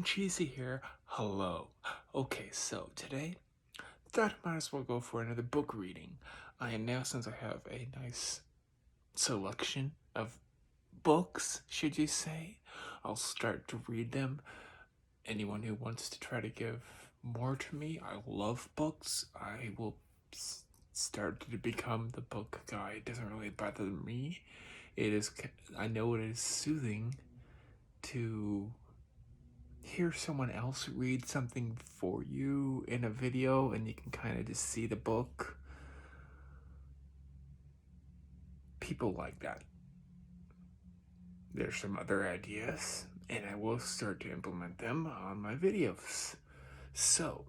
Cheesy here. Hello. Okay, so today, thought I might as well go for another book reading. And now, since I have a nice selection of books, should you say, I'll start to read them. Anyone who wants to try to give more to me, I love books. I will start to become the book guy. It doesn't really bother me. I know it is soothing to hear someone else read something for you in a video and you can kind of just see the book. People like that. There's some other ideas, and I will start to implement them on my videos. So,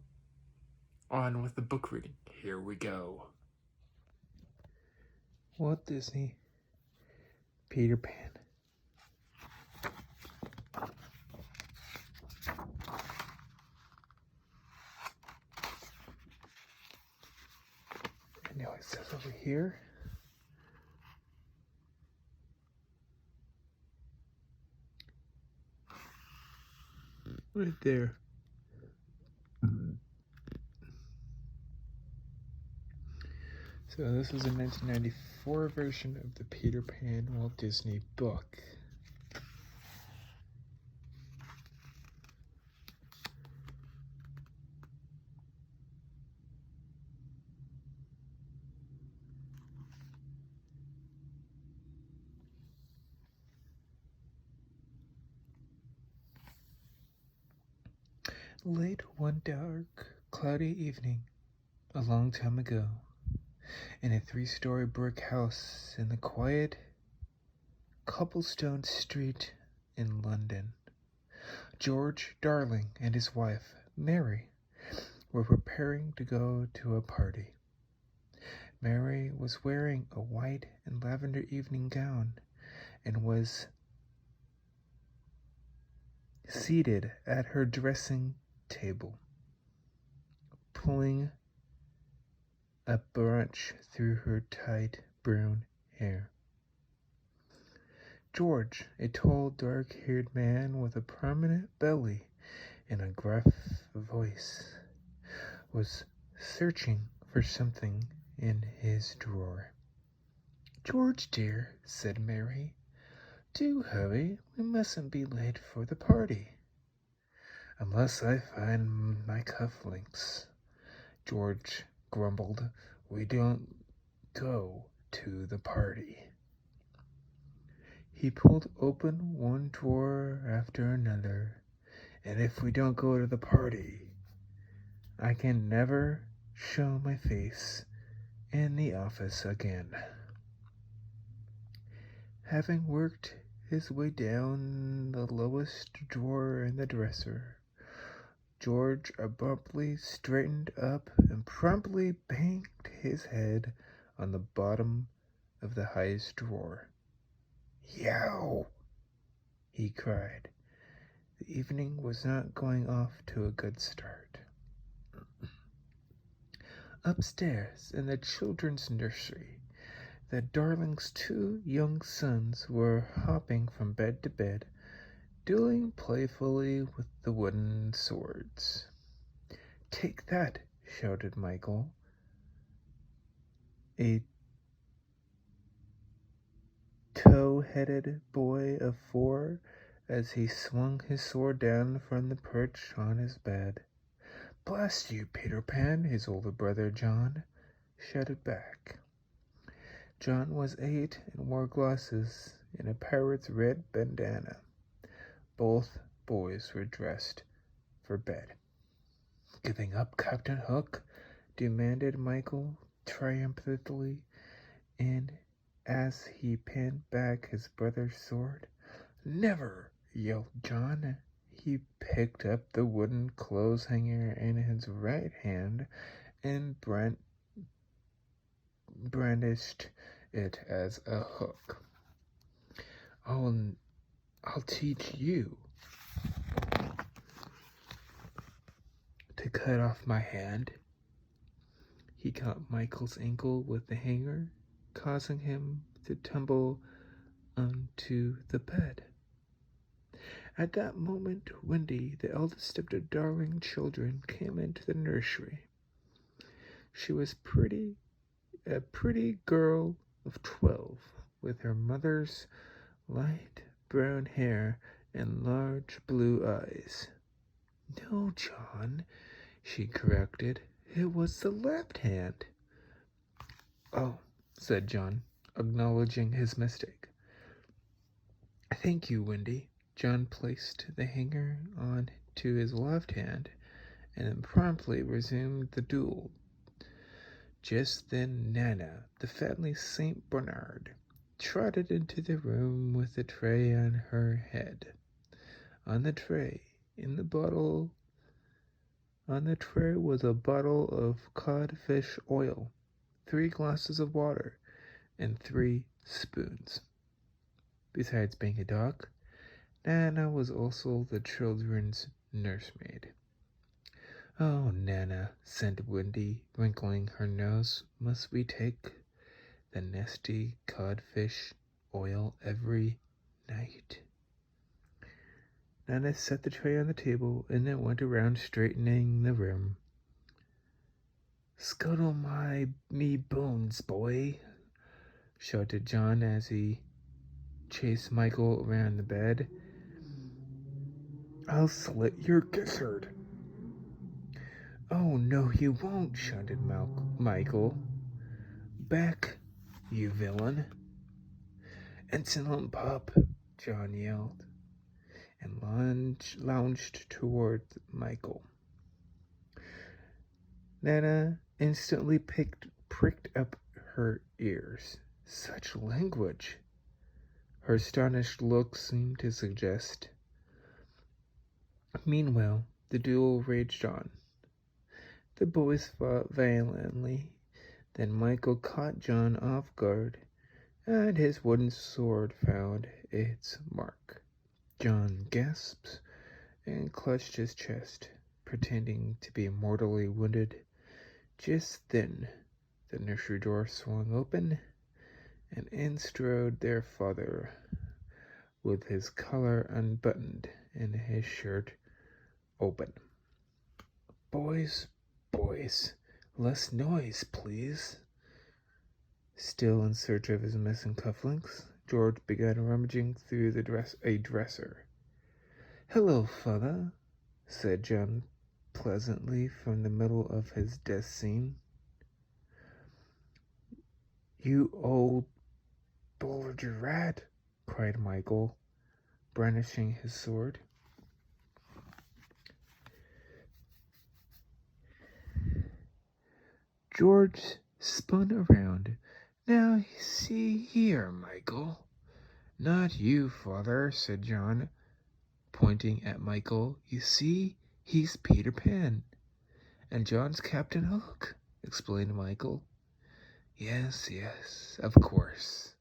on with the book reading. Here we go. Walt Disney, Peter Pan. And now it says over here, right there. So this is a 1994 version of the Peter Pan Walt Disney book. Late one dark, cloudy evening, a long time ago, in a 3-story brick house in the quiet cobblestone street in London, George Darling and his wife, Mary, were preparing to go to a party. Mary was wearing a white and lavender evening gown and was seated at her dressing table, pulling a brooch through her tight brown hair. George, a tall, dark-haired man with a prominent belly and a gruff voice, was searching for something in his drawer. "George, dear," said Mary, "do hurry. We mustn't be late for the party." "Unless I find my cufflinks," George grumbled. "We don't go to the party." He pulled open one drawer after another. "And if we don't go to the party, I can never show my face in the office again." Having worked his way down the lowest drawer in the dresser, George abruptly straightened up and promptly banged his head on the bottom of the highest drawer. "Yow!" he cried. The evening was not going off to a good start. Upstairs in the children's nursery, the Darlings' 2 young sons were hopping from bed to bed, dueling playfully with the wooden swords. "Take that!" shouted Michael, a tow-headed boy of 4, as he swung his sword down from the perch on his bed. "Blast you, Peter Pan!" his older brother John shouted back. John was 8 and wore glasses and a pirate's red bandana. Both boys were dressed for bed. "Giving up, Captain Hook?" demanded Michael triumphantly, and as he pinned back his brother's sword. "Never!" yelled John. He picked up the wooden clothes hanger in his right hand and brandished it as a hook. I'll teach you to cut off my hand." He caught Michael's ankle with the hanger, causing him to tumble onto the bed. At that moment, Wendy, the eldest of the darling children, came into the nursery. She was a pretty girl of 12, with her mother's light brown hair and large blue eyes. "No, John," she corrected. "It was the left hand." "Oh," said John, acknowledging his mistake. "Thank you, Wendy." John placed the hanger on to his left hand and then promptly resumed the duel. Just then Nana, the family Saint Bernard, trotted into the room with a tray on her head. On the tray, was a bottle of codfish oil, 3 glasses of water, and 3 spoons. Besides being a dog, Nana was also the children's nursemaid. "Oh, Nana," said Wendy, wrinkling her nose, "must we take the nasty codfish oil every night?" Nana set the tray on the table and then went around straightening the room. "Scuttle me bones, boy," shouted John as he chased Michael around the bed. "I'll slit your gizzard." "Oh, no, you won't," shouted Michael. "Back, you villain." "Insolent pup," John yelled, and lounged toward Michael. Nana instantly pricked up her ears. Such language! Her astonished look seemed to suggest. Meanwhile, the duel raged on. The boys fought violently. Then Michael caught John off guard, and his wooden sword found its mark. John gasped and clutched his chest, pretending to be mortally wounded. Just then, the nursery door swung open, and in strode their father, with his collar unbuttoned and his shirt open. Boys, less noise, please." Still in search of his missing cufflinks, George began rummaging through a dresser. "Hello, father," said John pleasantly from the middle of his desk scene. "You old bulgy rat," cried Michael, brandishing his sword. George spun around. "Now, see here, Michael." "Not you, father," said John, pointing at Michael. "You see, he's Peter Pan." "And John's Captain Hook," explained Michael. Yes, of course,"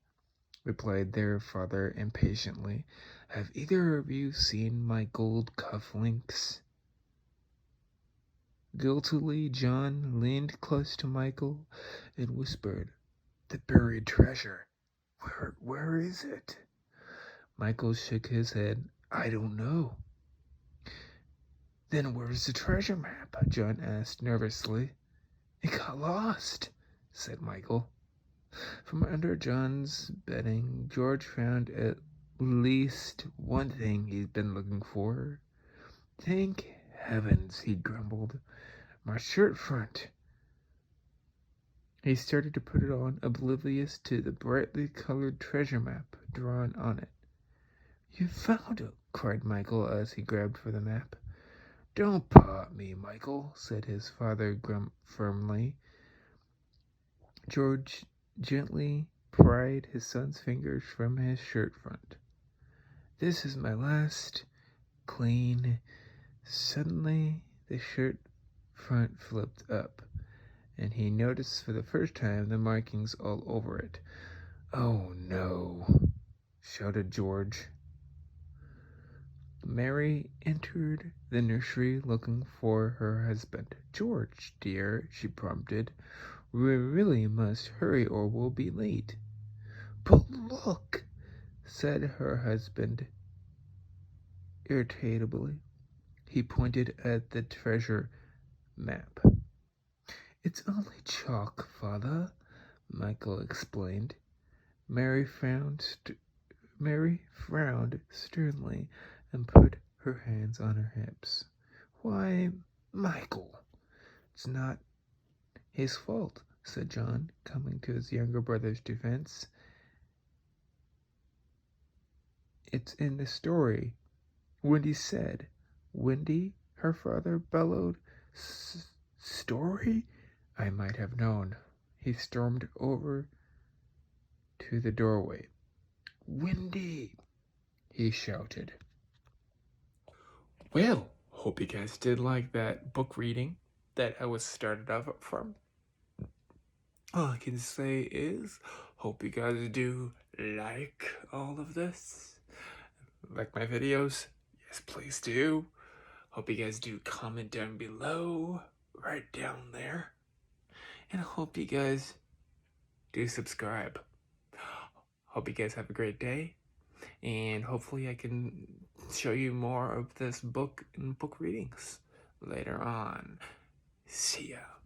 replied their father impatiently. "Have either of you seen my gold cufflinks?" Guiltily, John leaned close to Michael and whispered, "The buried treasure. Where is it?" Michael shook his head. "I don't know." "Then where's the treasure map?" John asked nervously. "It got lost," said Michael. From under John's bedding, George found at least one thing he'd been looking for. "Thank heavens," he grumbled. "My shirt front." He started to put it on, oblivious to the brightly colored treasure map drawn on it. "You found it!" cried Michael as he grabbed for the map. "Don't paw at me, Michael," said his father firmly. George gently pried his son's fingers from his shirt front. "This is my last clean." Suddenly, the shirt front flipped up, and he noticed for the first time the markings all over it. "Oh, no," shouted George. Mary entered the nursery looking for her husband. "George, dear," she prompted, "we really must hurry or we'll be late." "But look," said her husband. irritably. He pointed at the treasure map. It's only chalk, Father, Michael explained. Mary frowned sternly and put her hands on her hips. Why, Michael, it's not his fault, said John, coming to his younger brother's defense. It's in the story. Wendy said. Wendy, her father bellowed. Story? I might have known. He stormed over to the doorway. Wendy, he shouted. Well, hope you guys did like that book reading that I was started off from. All I can say is, hope you guys do like all of this. Like my videos? Yes, please do. Hope you guys do comment down below, right down there. And I hope you guys do subscribe. Hope you guys have a great day. And hopefully I can show you more of this book and book readings later on. See ya.